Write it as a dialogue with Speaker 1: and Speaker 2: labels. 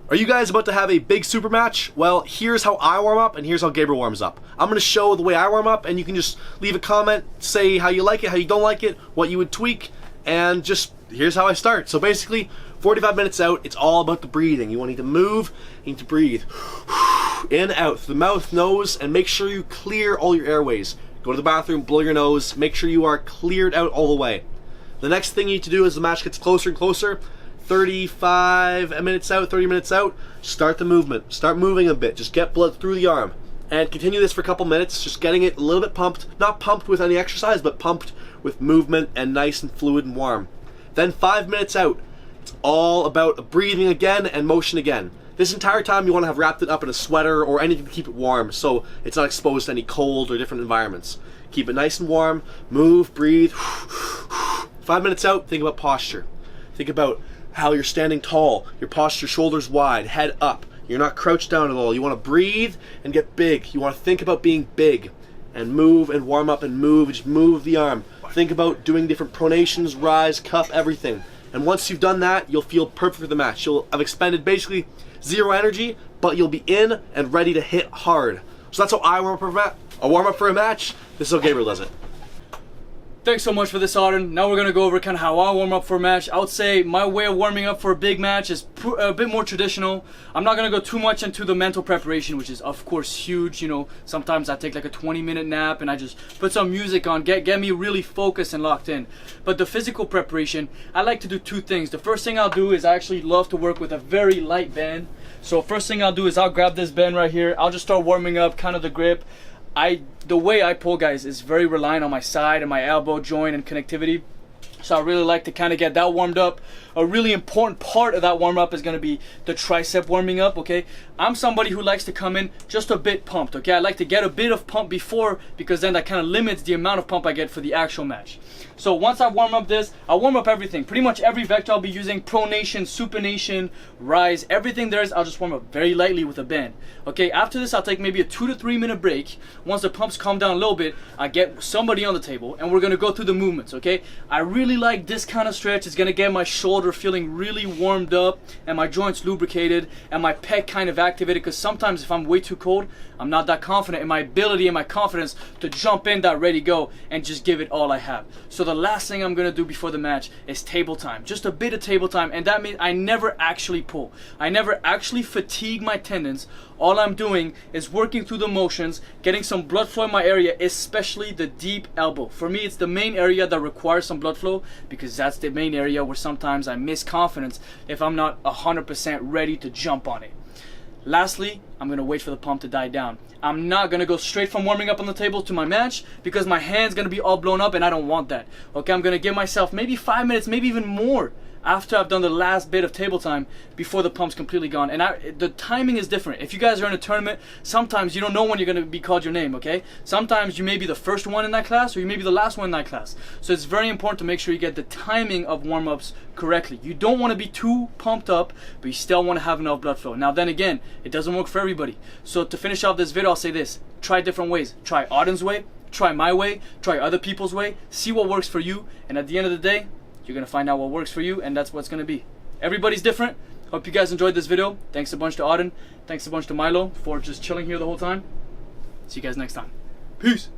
Speaker 1: Are you guys about to have a big super match? Well, here's how I warm up and here's how Gabriel warms up. I'm going to show the way I warm up and you can just leave a comment, say how you like it, how you don't like it, what you would tweak, and just here's how I start. So basically, 45 minutes out, it's all about the breathing. You want to move, you need to breathe. In, out, through the mouth, nose, and make sure you clear all your airways. Go to the bathroom, blow your nose, make sure you are cleared out all the way. The next thing you need to do as the match gets closer and closer, 35 minutes out, 30 minutes out, start the movement. Start moving a bit. Just get blood through the arm. And continue this for a couple minutes, just getting it a little bit pumped. Not pumped with any exercise, but pumped with movement and nice and fluid and warm. Then 5 minutes out, it's all about breathing again and motion again. This entire time you want to have wrapped it up in a sweater or anything to keep it warm so it's not exposed to any cold or different environments. Keep it nice and warm, move, breathe. 5 minutes out, think about posture. Think about how you're standing tall, your posture, shoulders wide, head up. You're not crouched down at all. You want to breathe and get big. You want to think about being big and move and warm up and move. Just move the arm. Think about doing different pronations, rise, cup, everything. And once you've done that, you'll feel perfect for the match. You'll have expended basically zero energy, but you'll be in and ready to hit hard. So that's how I warm up for a match. This is how Gabriel does it.
Speaker 2: Thanks so much for this, Auden. Now we're going to go over kind of how I warm up for a match. I would say my way of warming up for a big match is a bit more traditional. I'm not going to go too much into the mental preparation, which is of course huge. You know, sometimes I take like a 20-minute nap and I just put some music on, get me really focused and locked in. But the physical preparation, I like to do two things. The first thing I'll do is I actually love to work with a very light band. So first thing I'll do is I'll grab this band right here. I'll just start warming up kind of the grip. The way I pull, guys, is very reliant on my side and my elbow joint and connectivity. So I really like to kind of get that warmed up. A really important part of that warm up is going to be the tricep warming up, okay? I'm somebody who likes to come in just a bit pumped, okay? I like to get a bit of pump before, because then that kind of limits the amount of pump I get for the actual match. So once I warm up this, I'll warm up everything. Pretty much every vector I'll be using, pronation, supination, rise, everything there is, I'll just warm up very lightly with a band. Okay, after this, I'll take maybe a 2 to 3 minute break. Once the pumps calm down a little bit, I get somebody on the table and we're gonna go through the movements, okay? I really like this kind of stretch. It's gonna get my shoulder feeling really warmed up and my joints lubricated and my pec kind of activated, because sometimes if I'm way too cold, I'm not that confident in my ability and my confidence to jump in that ready go and just give it all I have. So the last thing I'm gonna do before the match is table time. Just a bit of table time, and that means I never actually pull. I never actually fatigue my tendons. All I'm doing is working through the motions, getting some blood flow in my area, especially the deep elbow. For me, it's the main area that requires some blood flow, because that's the main area where sometimes I miss confidence if I'm not 100% ready to jump on it. Lastly, I'm going to wait for the pump to die down. I'm not going to go straight from warming up on the table to my match, because my hand's going to be all blown up and I don't want that. Okay, I'm going to give myself maybe 5 minutes, maybe even more, after I've done the last bit of table time before the pump's completely gone. And the timing is different. If you guys are in a tournament, sometimes you don't know when you're going to be called your name, okay? Sometimes you may be the first one in that class, or you may be the last one in that class. So it's very important to make sure you get the timing of warm-ups correctly. You don't want to be too pumped up, but you still want to have enough blood flow. Now then again, it doesn't work for everybody. So to finish off this video, I'll say this. Try different ways. Try Auden's way, try my way, try other people's way, see what works for you, and at the end of the day, you're going to find out what works for you, and that's what's going to be. Everybody's different. Hope you guys enjoyed this video. Thanks a bunch to Auden. Thanks a bunch to Milo for just chilling here the whole time. See you guys next time. Peace.